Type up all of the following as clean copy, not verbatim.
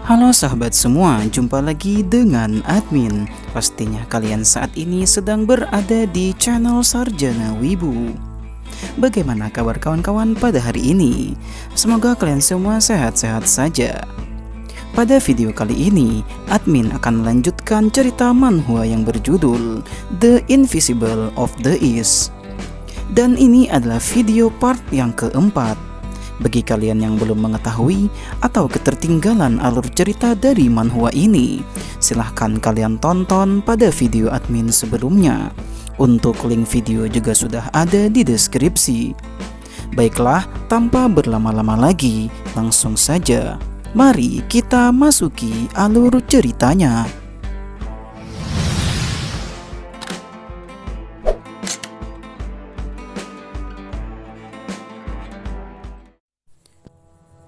Halo sahabat semua, jumpa lagi dengan admin. Pastinya kalian saat ini sedang berada di channel Sarjana Wibu. Bagaimana kabar kawan-kawan pada hari ini? Semoga kalian semua sehat-sehat saja. Pada video kali ini, admin akan melanjutkan cerita manhwa yang berjudul The Invisible of the East. Dan ini adalah video part yang keempat. Bagi kalian yang belum mengetahui atau ketertinggalan alur cerita dari manhwa ini, silahkan kalian tonton pada video admin sebelumnya. Untuk link video juga sudah ada di deskripsi. Baiklah, tanpa berlama-lama lagi, langsung saja. Mari kita masuki alur ceritanya.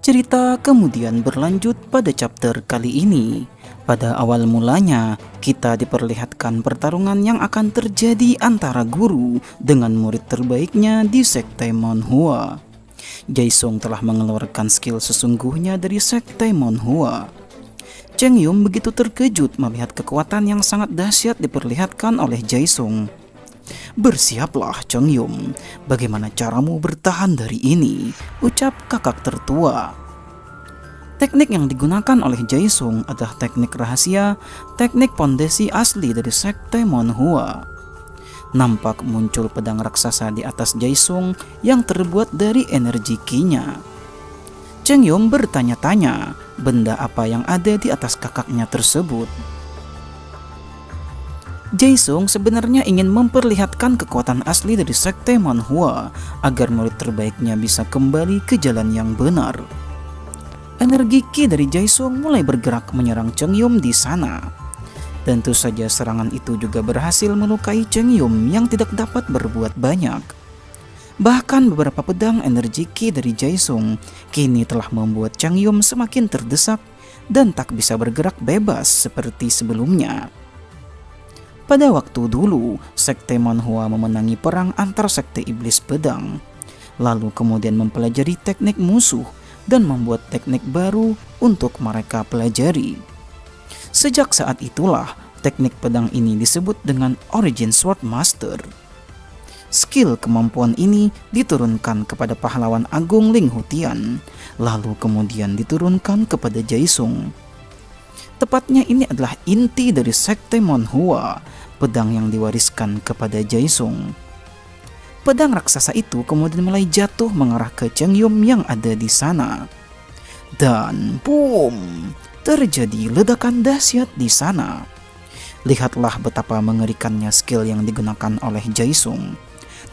Cerita kemudian berlanjut pada chapter kali ini. Pada awal mulanya, kita diperlihatkan pertarungan yang akan terjadi antara guru dengan murid terbaiknya di sekte Monhua. Jae-sung telah mengeluarkan skill sesungguhnya dari sekte Monhua. Cheng Yum begitu terkejut melihat kekuatan yang sangat dahsyat diperlihatkan oleh Jae-sung. "Bersiaplah Cheng Yum, bagaimana caramu bertahan dari ini?" ucap kakak tertua. Teknik yang digunakan oleh Jae-sung adalah teknik rahasia, teknik pondasi asli dari sekte Monhua. Nampak muncul pedang raksasa di atas Jae-sung yang terbuat dari energi ki-nya. Cheng Yum bertanya-tanya benda apa yang ada di atas kakaknya tersebut. Jae-sung sebenarnya ingin memperlihatkan kekuatan asli dari sekte Monhua agar murid terbaiknya bisa kembali ke jalan yang benar. Energi ki dari Jae-sung mulai bergerak menyerang Cheng Yum di sana. Tentu saja serangan itu juga berhasil melukai Cheng Yum yang tidak dapat berbuat banyak. Bahkan beberapa pedang energi ki dari Jae-sung kini telah membuat Cheng Yum semakin terdesak dan tak bisa bergerak bebas seperti sebelumnya. Pada waktu dulu, sekte Monhua memenangi perang antar sekte iblis pedang, lalu kemudian mempelajari teknik musuh dan membuat teknik baru untuk mereka pelajari. Sejak saat itulah, teknik pedang ini disebut dengan Origin Sword Master. Skill kemampuan ini diturunkan kepada pahlawan agung Ling Hutian, lalu kemudian diturunkan kepada Jae-sung. Tepatnya ini adalah inti dari sekte Monhua, pedang yang diwariskan kepada Jae-sung. Pedang raksasa itu kemudian mulai jatuh mengarah ke Cheng Yum yang ada di sana. Dan boom, terjadi ledakan dahsyat di sana. Lihatlah betapa mengerikannya skill yang digunakan oleh Jae-sung.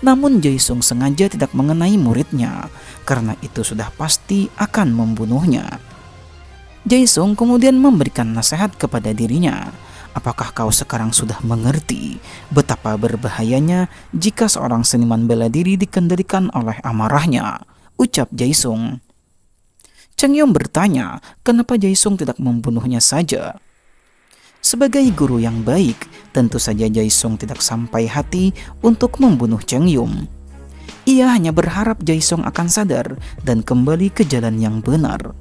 Namun Jae-sung sengaja tidak mengenai muridnya, karena itu sudah pasti akan membunuhnya. Jae-sung kemudian memberikan nasihat kepada dirinya. "Apakah kau sekarang sudah mengerti betapa berbahayanya jika seorang seniman bela diri dikendalikan oleh amarahnya?" ucap Jae-sung. Cheng Yum bertanya, kenapa Jae-sung tidak membunuhnya saja? Sebagai guru yang baik, tentu saja Jae-sung tidak sampai hati untuk membunuh Cheng Yum. Ia hanya berharap Jae-sung akan sadar dan kembali ke jalan yang benar.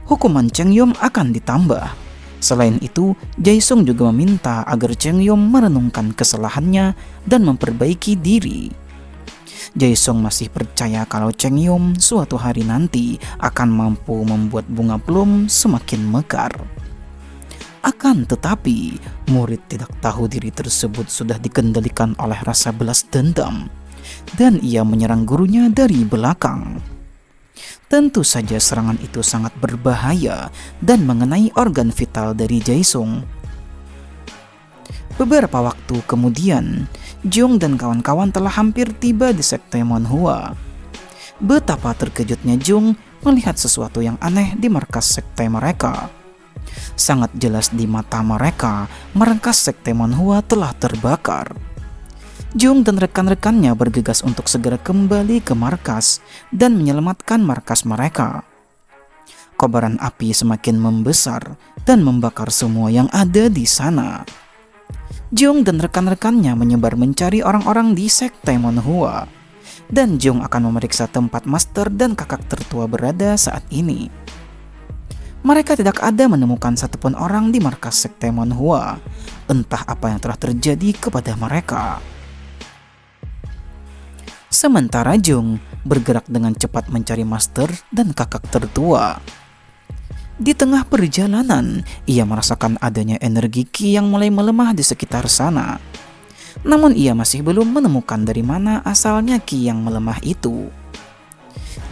Hukuman Cheng Yum akan ditambah. Selain itu, Jae-sung juga meminta agar Cheng Yum merenungkan kesalahannya dan memperbaiki diri. Jae-sung masih percaya kalau Cheng Yum suatu hari nanti akan mampu membuat bunga plum semakin mekar. Akan tetapi, murid tidak tahu diri tersebut sudah dikendalikan oleh rasa balas dendam, dan ia menyerang gurunya dari belakang. Tentu saja serangan itu sangat berbahaya dan mengenai organ vital dari Jae-sung. Beberapa waktu kemudian, Jung dan kawan-kawan telah hampir tiba di sekte Monhua. Betapa terkejutnya Jung melihat sesuatu yang aneh di markas sekte mereka. Sangat jelas di mata mereka, markas sekte Monhua telah terbakar. Jung dan rekan-rekannya bergegas untuk segera kembali ke markas dan menyelamatkan markas mereka. Kobaran api semakin membesar dan membakar semua yang ada di sana. Jung dan rekan-rekannya menyebar mencari orang-orang di sekte Monhua. Dan Jung akan memeriksa tempat master dan kakak tertua berada saat ini. Mereka tidak ada menemukan satupun orang di markas sekte Manhua. Entah apa yang telah terjadi kepada mereka. Sementara Jung bergerak dengan cepat mencari master dan kakak tertua. Di tengah perjalanan, ia merasakan adanya energi Qi yang mulai melemah di sekitar sana. Namun ia masih belum menemukan dari mana asalnya Qi yang melemah itu.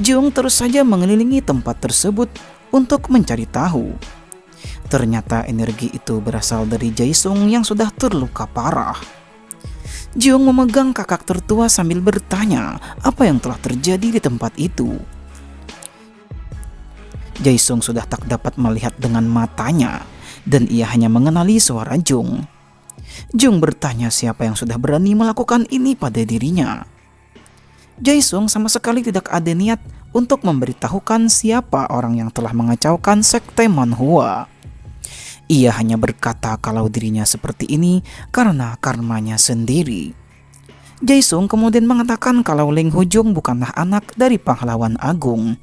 Jung terus saja mengelilingi tempat tersebut untuk mencari tahu. Ternyata energi itu berasal dari Jae-sung yang sudah terluka parah. Jung memegang kakak tertua sambil bertanya apa yang telah terjadi di tempat itu. Jae-sung sudah tak dapat melihat dengan matanya dan ia hanya mengenali suara Jung. Jung bertanya siapa yang sudah berani melakukan ini pada dirinya. Jae-sung sama sekali tidak ada niat untuk memberitahukan siapa orang yang telah mengacaukan sekte Manhua. Ia hanya berkata kalau dirinya seperti ini karena karmanya sendiri. Jae-sung kemudian mengatakan kalau Ling Hujung bukanlah anak dari pahlawan agung,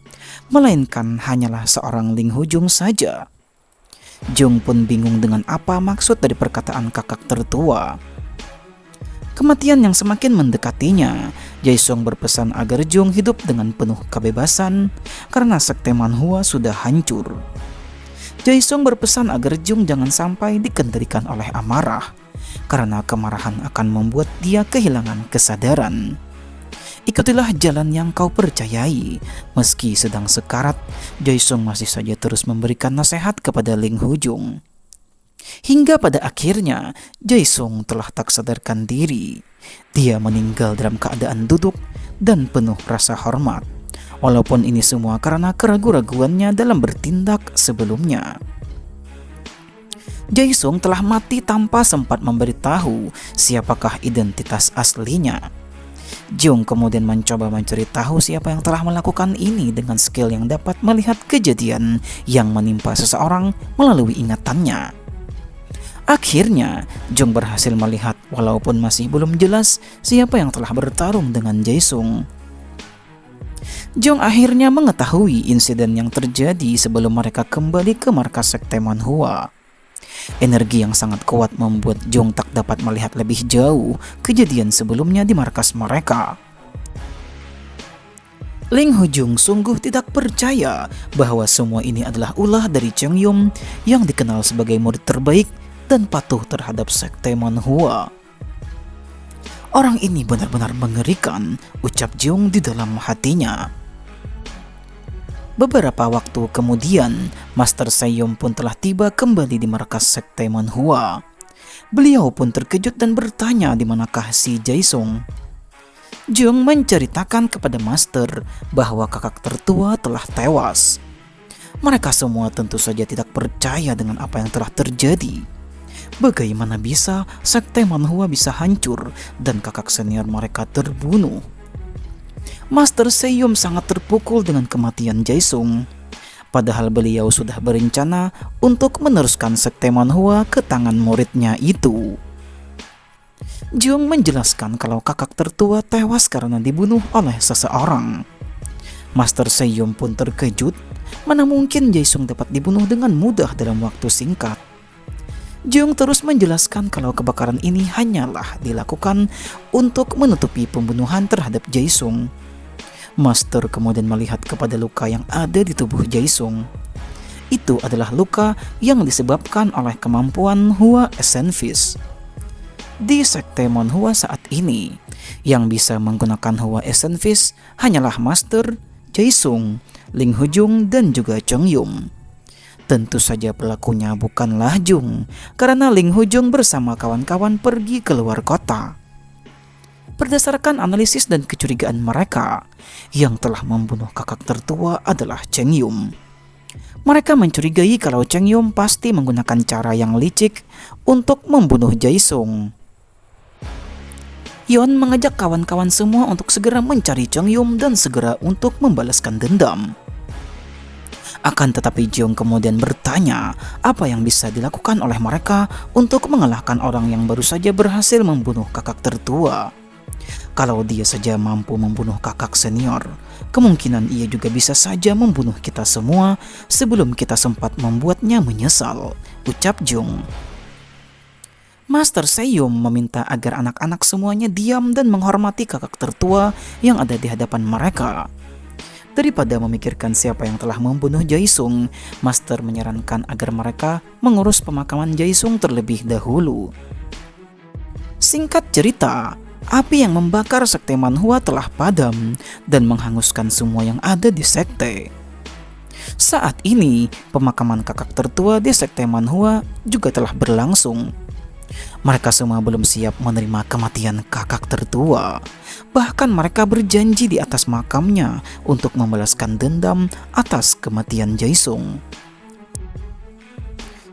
melainkan hanyalah seorang Ling Hujung saja. Jung pun bingung dengan apa maksud dari perkataan kakak tertua. Kematian yang semakin mendekatinya, Jae-sung berpesan agar Jung hidup dengan penuh kebebasan karena sekte Manhua sudah hancur. Jae-sung berpesan agar Jung jangan sampai dikendalikan oleh amarah, karena kemarahan akan membuat dia kehilangan kesadaran. Ikutilah jalan yang kau percayai. Meski sedang sekarat, Jae-sung masih saja terus memberikan nasihat kepada Ling Hujung. Hingga pada akhirnya, Jae-sung telah tak sadarkan diri. Dia meninggal dalam keadaan duduk dan penuh rasa hormat. Walaupun ini semua karena keraguan-raguannya dalam bertindak sebelumnya. Jae-sung telah mati tanpa sempat memberitahu siapakah identitas aslinya. Jung kemudian mencoba mencari tahu siapa yang telah melakukan ini dengan skill yang dapat melihat kejadian yang menimpa seseorang melalui ingatannya. Akhirnya, Jung berhasil melihat walaupun masih belum jelas siapa yang telah bertarung dengan Jae-sung. Jung akhirnya mengetahui insiden yang terjadi sebelum mereka kembali ke markas sekte Manhua. Energi yang sangat kuat membuat Jung tak dapat melihat lebih jauh kejadian sebelumnya di markas mereka. Ling Hujung sungguh tidak percaya bahwa semua ini adalah ulah dari Cheng Yum yang dikenal sebagai murid terbaik dan patuh terhadap sekte Manhua. Orang ini benar-benar mengerikan, ucap Jung di dalam hatinya. Beberapa waktu kemudian, Master Saiyom pun telah tiba kembali di markas sekte Manhua. Beliau pun terkejut dan bertanya di manakah si Jae-sung. Jung menceritakan kepada Master bahwa kakak tertua telah tewas. Mereka semua tentu saja tidak percaya dengan apa yang telah terjadi. Bagaimana bisa sekte Manhua bisa hancur dan kakak senior mereka terbunuh? Master Saiyom sangat terpukul dengan kematian Jae-sung. Padahal beliau sudah berencana untuk meneruskan sekte Manhua ke tangan muridnya itu. Jung menjelaskan kalau kakak tertua tewas karena dibunuh oleh seseorang. Master Saiyom pun terkejut, mana mungkin Jae-sung dapat dibunuh dengan mudah dalam waktu singkat. Jung terus menjelaskan kalau kebakaran ini hanyalah dilakukan untuk menutupi pembunuhan terhadap Jae-sung. Master kemudian melihat kepada luka yang ada di tubuh Jae-sung. Itu adalah luka yang disebabkan oleh kemampuan Hua Essence Fist. Di sekte Manhua saat ini, yang bisa menggunakan Hua Essence Fist hanyalah Master, Jae-sung, Ling Hujung, dan juga Cheng Yum. Tentu saja pelakunya bukanlah Jung, karena Ling Hujung bersama kawan-kawan pergi keluar kota. Berdasarkan analisis dan kecurigaan mereka, yang telah membunuh kakak tertua adalah Cheng Yum. Mereka mencurigai kalau Cheng Yum pasti menggunakan cara yang licik untuk membunuh Jae-sung. Yon mengajak kawan-kawan semua untuk segera mencari Cheng Yum dan segera untuk membalaskan dendam. Akan tetapi Jung kemudian bertanya apa yang bisa dilakukan oleh mereka untuk mengalahkan orang yang baru saja berhasil membunuh kakak tertua. Kalau dia saja mampu membunuh kakak senior, kemungkinan ia juga bisa saja membunuh kita semua sebelum kita sempat membuatnya menyesal, ucap Jung. Master Seyum meminta agar anak-anak semuanya diam dan menghormati kakak tertua yang ada di hadapan mereka. Daripada memikirkan siapa yang telah membunuh Jaesung, Master menyarankan agar mereka mengurus pemakaman Jaesung terlebih dahulu. Singkat cerita, api yang membakar sekte Manhua telah padam dan menghanguskan semua yang ada di sekte. Saat ini, pemakaman kakak tertua di sekte Manhua juga telah berlangsung. Mereka semua belum siap menerima kematian kakak tertua. Bahkan mereka berjanji di atas makamnya untuk membalaskan dendam atas kematian Jaesung.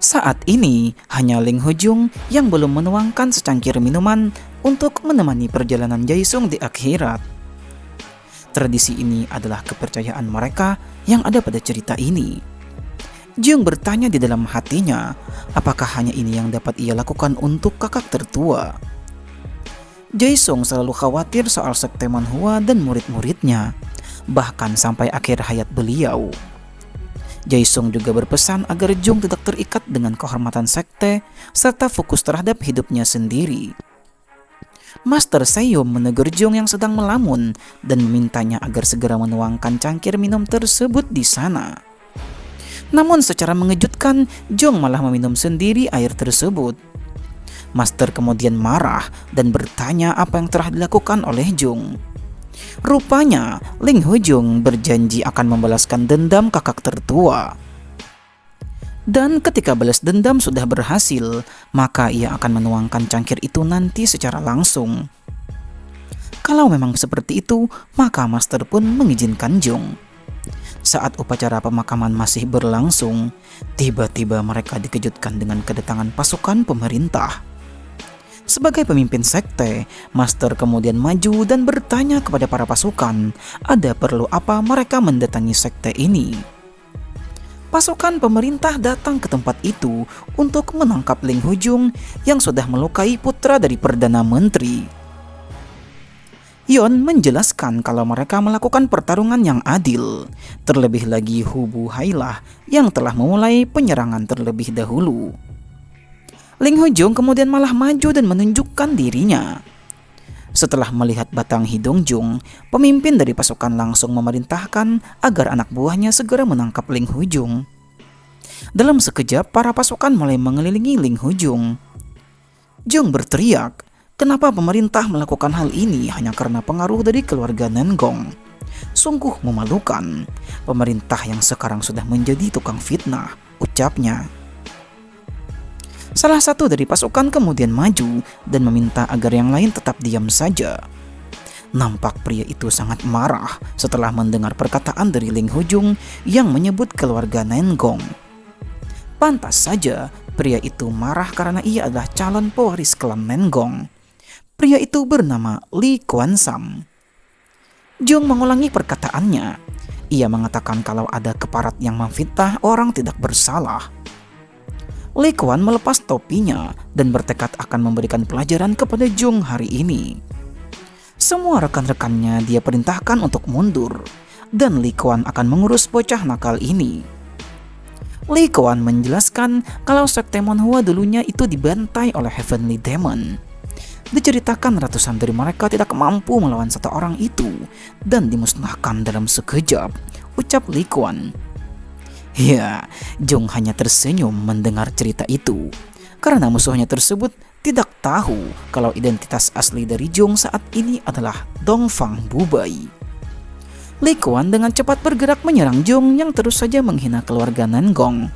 Saat ini, hanya Ling Hojung yang belum menuangkan secangkir minuman untuk menemani perjalanan Jaesung di akhirat. Tradisi ini adalah kepercayaan mereka yang ada pada cerita ini. Jung bertanya di dalam hatinya, apakah hanya ini yang dapat ia lakukan untuk kakak tertua? Jaesung selalu khawatir soal sekte Manhua dan murid-muridnya, bahkan sampai akhir hayat beliau. Jaesung juga berpesan agar Jung tidak terikat dengan kehormatan sekte serta fokus terhadap hidupnya sendiri. Master Seyum menegur Jung yang sedang melamun dan memintanya agar segera menuangkan cangkir minum tersebut di sana. Namun secara mengejutkan, Jung malah meminum sendiri air tersebut. Master kemudian marah dan bertanya apa yang telah dilakukan oleh Jung. Rupanya, Ling Hojung berjanji akan membalaskan dendam kakak tertua. Dan ketika balas dendam sudah berhasil, maka ia akan menuangkan cangkir itu nanti secara langsung. Kalau memang seperti itu, maka Master pun mengizinkan Jung. Saat upacara pemakaman masih berlangsung, tiba-tiba mereka dikejutkan dengan kedatangan pasukan pemerintah. Sebagai pemimpin sekte, Master kemudian maju dan bertanya kepada para pasukan, ada perlu apa mereka mendatangi sekte ini. Pasukan pemerintah datang ke tempat itu untuk menangkap Ling Hojung yang sudah melukai putra dari Perdana Menteri. Yon menjelaskan kalau mereka melakukan pertarungan yang adil, terlebih lagi Hubu Hailah yang telah memulai penyerangan terlebih dahulu. Ling Hojung kemudian malah maju dan menunjukkan dirinya. Setelah melihat batang hidung Jung, pemimpin dari pasukan langsung memerintahkan agar anak buahnya segera menangkap Ling Hojung. Dalam sekejap, para pasukan mulai mengelilingi Ling Hojung. Jung berteriak, kenapa pemerintah melakukan hal ini hanya karena pengaruh dari keluarga Nengong? Sungguh memalukan. Pemerintah yang sekarang sudah menjadi tukang fitnah, ucapnya. Salah satu dari pasukan kemudian maju dan meminta agar yang lain tetap diam saja. Nampak pria itu sangat marah setelah mendengar perkataan dari Ling Hojung yang menyebut keluarga Nengong. Pantas saja pria itu marah karena ia adalah calon pewaris klan Nengong. Pria itu bernama Li Kuan Sam. Jung mengulangi perkataannya. Ia mengatakan kalau ada keparat yang memfitnah orang tidak bersalah. Li Kuan melepas topinya dan bertekad akan memberikan pelajaran kepada Jung hari ini. Semua rekan-rekannya dia perintahkan untuk mundur, dan Li Kuan akan mengurus bocah nakal ini. Li Kuan menjelaskan kalau sekte Manhua dulunya itu dibantai oleh Heavenly Demon. Diceritakan ratusan dari mereka tidak mampu melawan satu orang itu dan dimusnahkan dalam sekejap, ucap Li Kuan. Ya, Jung hanya tersenyum mendengar cerita itu, karena musuhnya tersebut tidak tahu kalau identitas asli dari Jung saat ini adalah Dongfang Bubai. Li Kuan dengan cepat bergerak menyerang Jung yang terus saja menghina keluarga Nengong.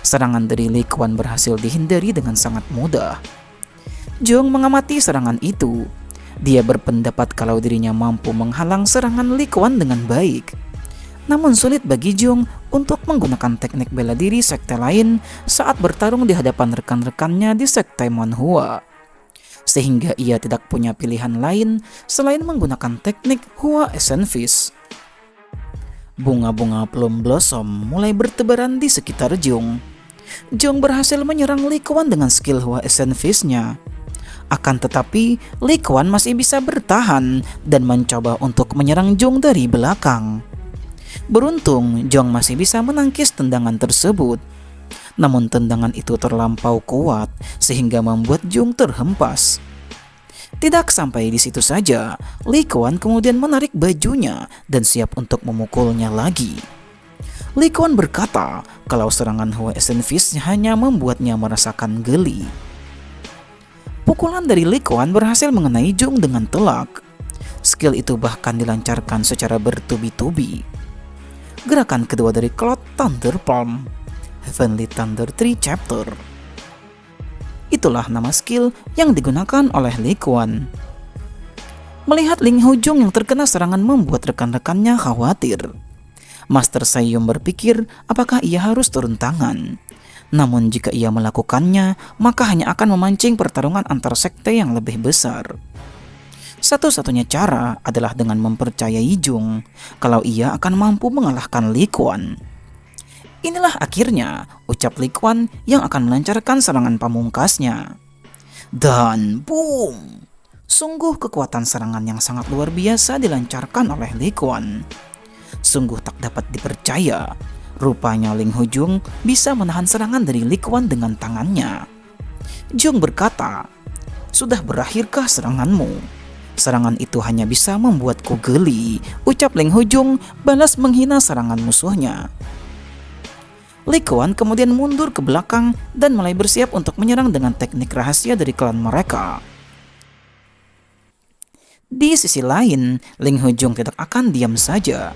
Serangan dari Li Kuan berhasil dihindari dengan sangat mudah. Jung mengamati serangan itu. Dia berpendapat kalau dirinya mampu menghalang serangan Li Kuan dengan baik. Namun sulit bagi Jung untuk menggunakan teknik bela diri sekte lain saat bertarung di hadapan rekan-rekannya di sekte Manhua. Sehingga ia tidak punya pilihan lain selain menggunakan teknik Hua Essenfish. Bunga-bunga plum blossom mulai bertebaran di sekitar Jung. Jung berhasil menyerang Li Kuan dengan skill Hua Essenfish-nya. Akan tetapi, Li Quan masih bisa bertahan dan mencoba untuk menyerang Zhong dari belakang. Beruntung, Zhong masih bisa menangkis tendangan tersebut. Namun tendangan itu terlampau kuat sehingga membuat Zhong terhempas. Tidak sampai di situ saja, Li Quan kemudian menarik bajunya dan siap untuk memukulnya lagi. Li Quan berkata kalau serangan Hua Essen Fist hanya membuatnya merasakan geli. Pukulan dari Li Quan berhasil mengenai Zhong dengan telak. Skill itu bahkan dilancarkan secara bertubi-tubi. Gerakan kedua dari Cloud Thunder Palm, Heavenly Thunder 3 Chapter. Itulah nama skill yang digunakan oleh Li Quan. Melihat Ling Hojong yang terkena serangan membuat rekan-rekannya khawatir. Master Saiyum berpikir apakah ia harus turun tangan. Namun jika ia melakukannya, maka hanya akan memancing pertarungan antar sekte yang lebih besar. Satu-satunya cara adalah dengan mempercayai Zhong kalau ia akan mampu mengalahkan Li Quan. Inilah akhirnya ucap Li Quan yang akan melancarkan serangan pamungkasnya. Dan boom! Sungguh kekuatan serangan yang sangat luar biasa dilancarkan oleh Li Quan. Sungguh tak dapat dipercaya. Rupanya Ling Hojong bisa menahan serangan dari Li Quan dengan tangannya. Zhong berkata, "Sudah berakhirkah seranganmu? Serangan itu hanya bisa membuatku geli," ucap Ling Hojong balas menghina serangan musuhnya. Li Quan kemudian mundur ke belakang dan mulai bersiap untuk menyerang dengan teknik rahasia dari klan mereka. Di sisi lain, Ling Hojong tidak akan diam saja.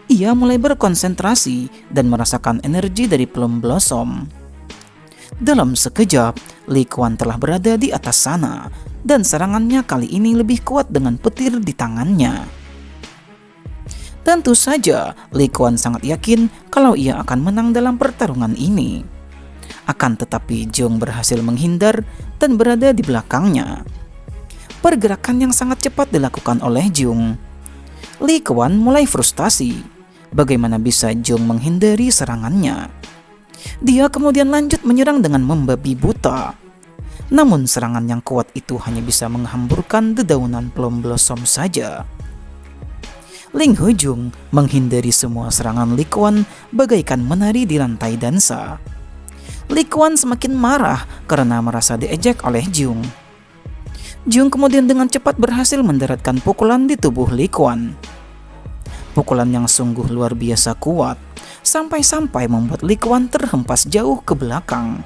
Ia mulai berkonsentrasi dan merasakan energi dari Plum Blossom. Dalam sekejap, Li Quan telah berada di atas sana dan serangannya kali ini lebih kuat dengan petir di tangannya. Tentu saja, Li Quan sangat yakin kalau ia akan menang dalam pertarungan ini. Akan tetapi Zhong berhasil menghindar dan berada di belakangnya. Pergerakan yang sangat cepat dilakukan oleh Zhong. Li Quan mulai frustasi. Bagaimana bisa Zhong menghindari serangannya? Dia kemudian lanjut menyerang dengan membabi buta. Namun serangan yang kuat itu hanya bisa menghamburkan dedaunan Plum Blossom saja. Ling Hojong menghindari semua serangan Li Quan bagaikan menari di lantai dansa. Li Quan semakin marah karena merasa diejek oleh Zhong. Zhong kemudian dengan cepat berhasil mendaratkan pukulan di tubuh Li Quan. Pukulan yang sungguh luar biasa kuat, sampai-sampai membuat Li Quan terhempas jauh ke belakang.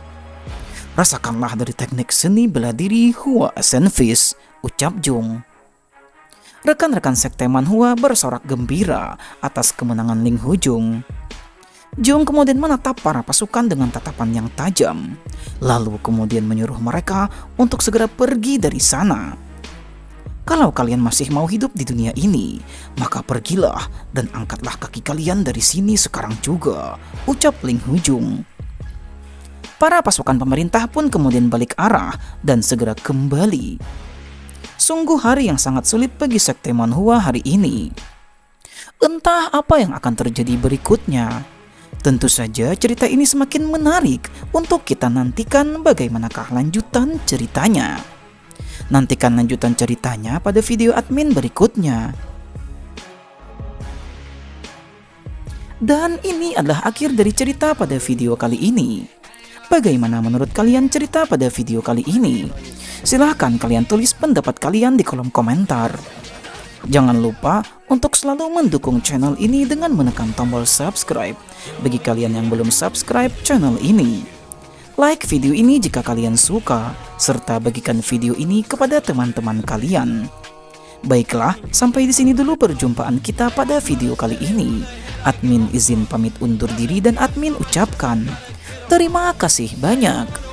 "Rasakanlah dari teknik seni bela diri Hua Essen Fist," ucap Zhong. Rekan-rekan sekte Manhua bersorak gembira atas kemenangan Ling Hojong. Zhong kemudian menatap para pasukan dengan tatapan yang tajam, lalu kemudian menyuruh mereka untuk segera pergi dari sana. "Kalau kalian masih mau hidup di dunia ini, maka pergilah dan angkatlah kaki kalian dari sini sekarang juga," ucap Ling Hojong. Para pasukan pemerintah pun kemudian balik arah dan segera kembali. Sungguh hari yang sangat sulit bagi sekte Manhua hari ini. Entah apa yang akan terjadi berikutnya. Tentu saja cerita ini semakin menarik untuk kita nantikan bagaimanakah lanjutan ceritanya. Nantikan lanjutan ceritanya pada video admin berikutnya. Dan ini adalah akhir dari cerita pada video kali ini. Bagaimana menurut kalian cerita pada video kali ini? Silahkan kalian tulis pendapat kalian di kolom komentar. Jangan lupa untuk selalu mendukung channel ini dengan menekan tombol subscribe bagi kalian yang belum subscribe channel ini. Like video ini jika kalian suka, serta bagikan video ini kepada teman-teman kalian. Baiklah, sampai di sini dulu perjumpaan kita pada video kali ini. Admin izin pamit undur diri dan admin ucapkan terima kasih banyak.